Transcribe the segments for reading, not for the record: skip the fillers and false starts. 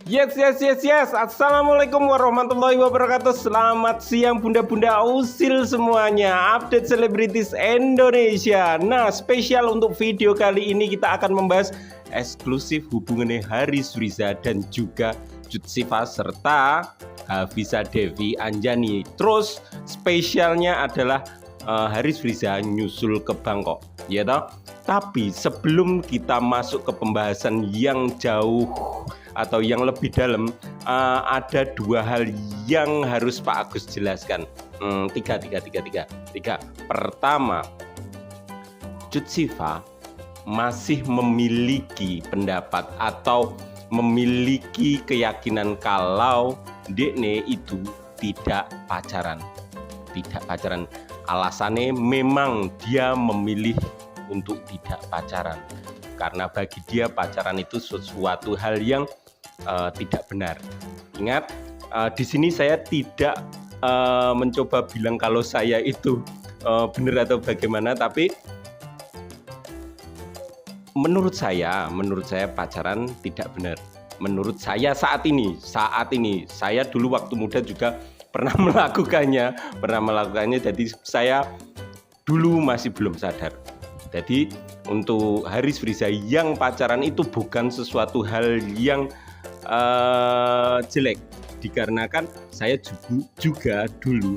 Yes. Assalamualaikum warahmatullahi wabarakatuh. Selamat siang bunda-bunda usil semuanya. Update selebritis Indonesia. Nah, spesial untuk video kali ini kita akan membahas eksklusif hubungannya Haris Friza dan juga Cut Siva serta Hafiza Devi Anjani. Terus spesialnya adalah Haris Friza nyusul ke Bangkok, ya toh? Tapi sebelum kita masuk ke pembahasan yang jauh atau yang lebih dalam, ada dua hal yang harus Pak Agus jelaskan. Tiga. Pertama, Cut Siva masih memiliki pendapat atau memiliki keyakinan kalau Dekne itu tidak pacaran. Alasannya memang dia memilih untuk tidak pacaran karena bagi dia pacaran itu sesuatu hal yang tidak benar. Ingat, di sini saya tidak mencoba bilang kalau saya itu benar atau bagaimana, tapi menurut saya pacaran tidak benar. Menurut saya saat ini saya dulu waktu muda juga pernah melakukannya. Jadi saya dulu masih belum sadar. Jadi untuk Haris Friza yang pacaran itu bukan sesuatu hal yang jelek, dikarenakan saya juga dulu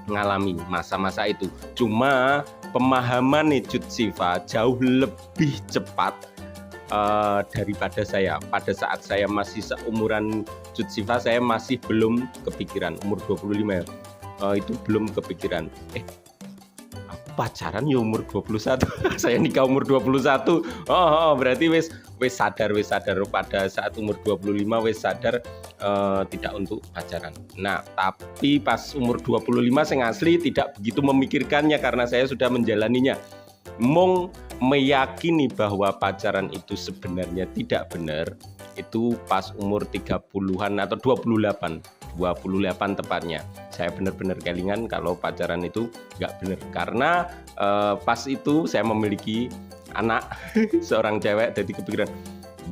mengalami masa-masa itu. Cuma pemahaman Cut Siva jauh lebih cepat daripada saya. Pada saat saya masih seumuran Cut Siva, saya masih belum kepikiran, umur 25 ya, itu belum kepikiran. Aku pacaran ya umur 21. Saya nikah umur 21. Berarti wis sadar pada saat umur 25 wis sadar tidak untuk pacaran. Nah, tapi pas umur 25 saya asli tidak begitu memikirkannya karena saya sudah menjalaninya. Meyakini bahwa pacaran itu sebenarnya tidak benar itu pas umur 30-an atau 28 tepatnya. Saya benar-benar kelingan kalau pacaran itu nggak benar karena pas itu saya memiliki anak seorang cewek, jadi kepikiran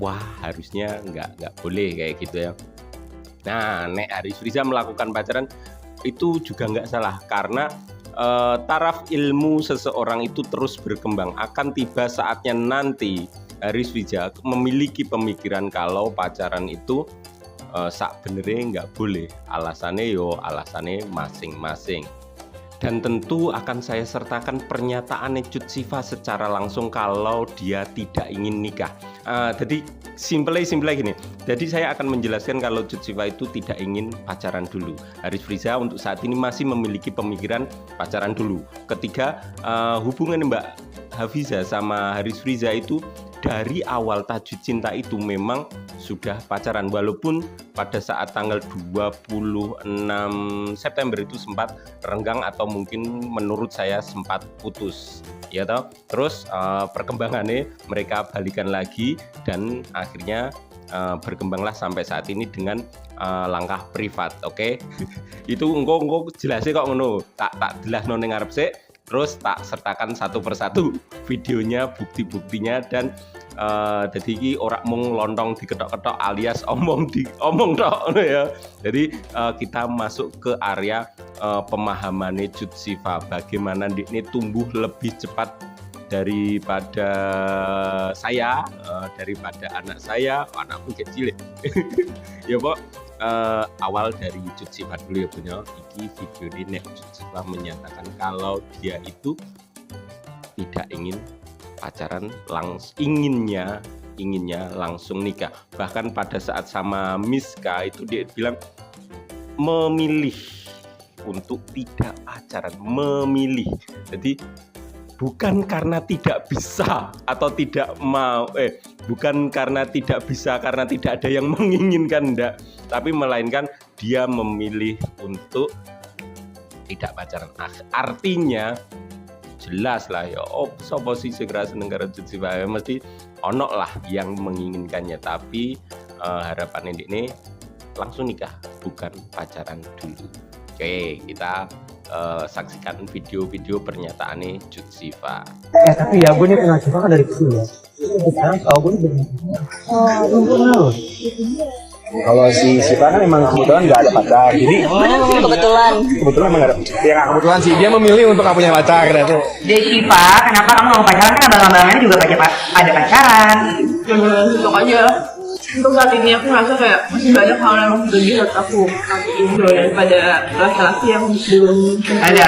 wah harusnya nggak boleh kayak gitu ya. Nah, Nek Haris Friza melakukan pacaran itu juga nggak salah karena taraf ilmu seseorang itu terus berkembang. Akan tiba saatnya nanti Haris Friza memiliki pemikiran kalau pacaran itu sak benernya nggak boleh. Alasannya masing-masing. Dan tentu akan saya sertakan pernyataan Cut Siva secara langsung kalau dia tidak ingin nikah. Jadi simple gini. Jadi saya akan menjelaskan kalau Cut Siva itu tidak ingin pacaran dulu. Haris Friza untuk saat ini masih memiliki pemikiran pacaran dulu. Ketiga, hubungan Mbak Hafiza sama Haris Friza itu dari awal tajuk cinta itu memang sudah pacaran, walaupun pada saat tanggal 26 September itu sempat renggang atau mungkin menurut saya sempat putus, ya toh. Terus perkembangannya mereka balikan lagi dan akhirnya berkembanglah sampai saat ini dengan langkah privat. Oke. Itu engko jelasnya kok ngono, tak jelasno ning ngarep sik, terus tak sertakan satu persatu videonya, bukti-buktinya, dan jadi ini orang mung lontong diketok-ketok alias omong tok ya. Jadi kita masuk ke area pemahaman Cut Siva, bagaimana ini tumbuh lebih cepat daripada saya, daripada anak saya, anakku kecil ya Pak. Awal dari Cut Siva dulu ya punya iki video ini. Cut Siva menyatakan kalau dia itu tidak ingin pacaran, inginnya langsung nikah. Bahkan pada saat sama Miska itu dia bilang memilih untuk tidak pacaran, memilih. Jadi bukan karena tidak bisa atau tidak mau, bukan karena tidak bisa karena tidak ada yang menginginkan, enggak, tapi melainkan dia memilih untuk tidak pacaran. Artinya jelas lah ya, sopo sih segera seneng karo Cut Siva, mesti ono lah yang menginginkannya, tapi harapan ini langsung nikah, bukan pacaran dulu. Oke, kita saksikan video-video pernyataannya Cut Siva. Tapi ya gue ini kenal Siva kan dari kecil ya. Sekarang tahu gue belum. Belum kenal. Kalau si Siva kan emang kebetulan nggak ada pacar, jadi kebetulan emang nggak ada. Ya nggak kebetulan sih, dia memilih untuk nggak punya pacar gitu. Jadi Siva, kenapa kamu mau pacaran? Kan abang-abangannya juga pada pacaran. Untuk aja. Untuk saat ini aku merasa kayak masih banyak hal yang lebih harus aku enjoy daripada laki-laki yang belum Ada.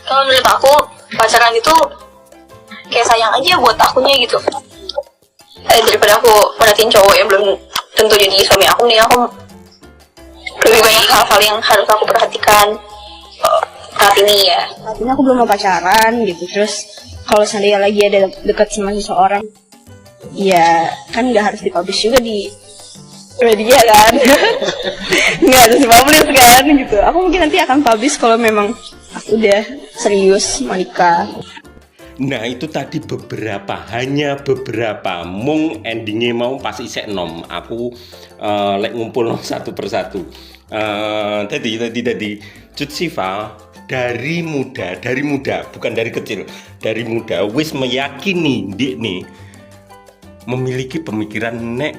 Kalau menurut aku pacaran itu kayak sayang aja buat akunya gitu. Daripada aku merhatiin cowok yang belum tentu jadi suami aku nih, aku lebih banyak hal-hal yang harus aku perhatikan saat ini ya. Saat ini aku belum mau pacaran gitu. Terus kalau seandainya lagi ada dekat sama seseorang, ya kan nggak harus dipublish juga di media kan. Nggak harus dipublish kan gitu. Aku mungkin nanti akan publish kalau memang aku udah serius mau nikah. Nah itu tadi hanya beberapa mung endingnya mau pas isek nom aku lek ngumpul satu persatu. Tadi Cut Siva dari muda bukan dari kecil, dari muda wis meyakini dik nih memiliki pemikiran nek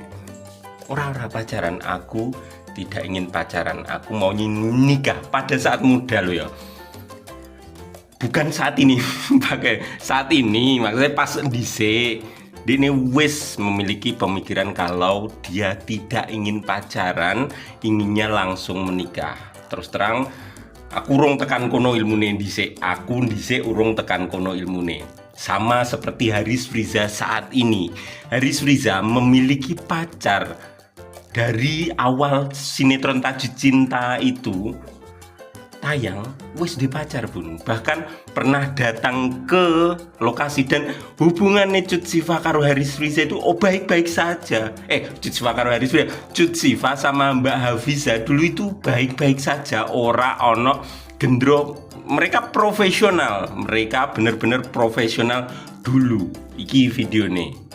ora pacaran, aku tidak ingin pacaran, aku mau nikah pada saat muda lo ya. Bukan saat ini, pakai saat ini maksudnya pas dhisik dia wis memiliki pemikiran kalau dia tidak ingin pacaran, inginnya langsung menikah. Terus terang aku urung tekan kono ilmune dhisik, aku dhisik urung tekan kono ilmune. Sama seperti Haris Friza saat ini. Haris Friza memiliki pacar dari awal sinetron Tajuk Cinta itu tayang wis di pacar bun, bahkan pernah datang ke lokasi dan hubungannya Cut Siva karo Haris Friza itu baik-baik saja. Cut Siva karo Haris Friza, Cut Siva sama Mbak Hafiza dulu itu baik-baik saja, ora ono gendro. Mereka profesional, mereka bener-bener profesional dulu. Iki video nih.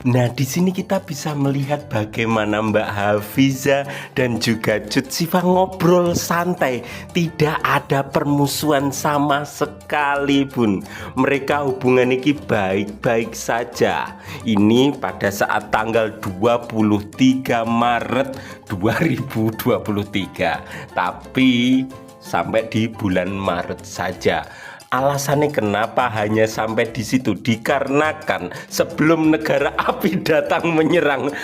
Nah, di sini kita bisa melihat bagaimana Mbak Hafiza dan juga Cut Siva ngobrol santai, tidak ada permusuhan sama sekali pun. Mereka hubungan ini baik-baik saja. Ini pada saat tanggal 23 Maret 2023. Tapi sampai di bulan Maret saja. Alasannya kenapa hanya sampai di situ? Dikarenakan sebelum negara api datang menyerang.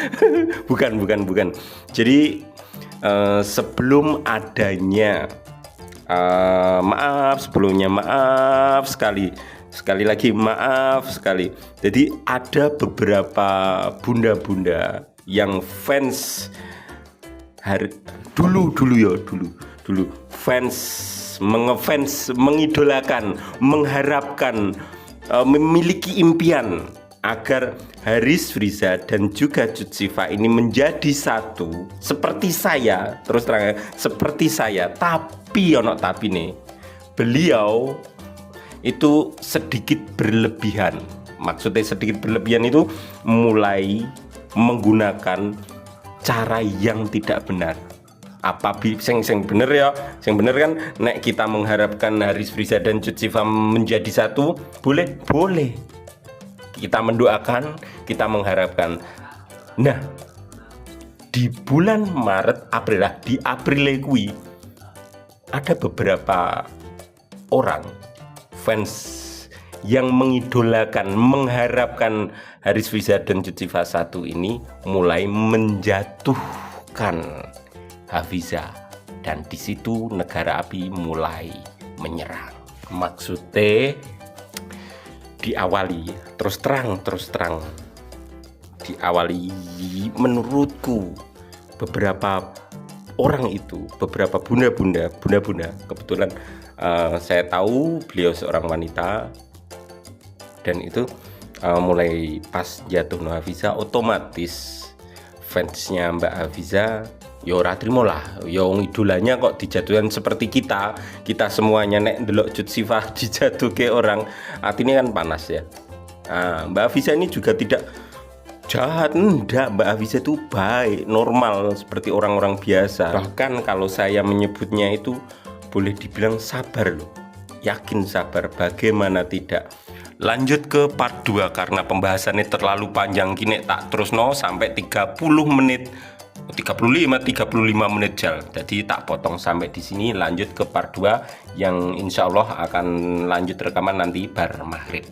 bukan. Jadi sebelum adanya maaf sekali lagi maaf sekali. Jadi ada beberapa bunda-bunda yang fans dulu fans mengidolakan, mengharapkan, memiliki impian agar Haris Friza dan juga Cut Siva ini menjadi satu seperti saya, terus terang seperti saya. Tapi ono tapi nih, beliau itu sedikit berlebihan. Maksudnya sedikit berlebihan itu mulai menggunakan cara yang tidak benar. Apa sing bener ya? Sing bener kan nek kita mengharapkan Haris Friza dan Cut Siva menjadi satu, boleh. Kita mendoakan, kita mengharapkan. Nah, di bulan Maret, di April kuwi ada beberapa orang fans yang mengidolakan, mengharapkan Haris Friza dan Cut Siva satu ini mulai menjatuhkan Hafiza, dan di situ negara api mulai menyerang. Maksudnya diawali terus terang diawali menurutku beberapa orang itu, beberapa bunda-bunda kebetulan saya tahu beliau seorang wanita, dan itu mulai pas jatuh Hafiza otomatis fansnya Mbak Hafiza ya ora trimo lah, ya idolanya kok dijatuhkan seperti kita semuanya nek ndelok Cut Siva dijatuhke orang, artinya kan panas ya. Nah, Mbak Hafiza ini juga tidak jahat, enggak, Mbak Hafiza itu baik, normal seperti orang-orang biasa. Bahkan kalau saya menyebutnya itu boleh dibilang sabar loh. Yakin sabar, bagaimana tidak. Lanjut ke part 2 karena pembahasannya terlalu panjang kini tak terus sampai 30 menit 35 menit Jal. Jadi tak potong sampai di sini, lanjut ke part 2 yang insya Allah akan lanjut rekaman nanti bar maghrib.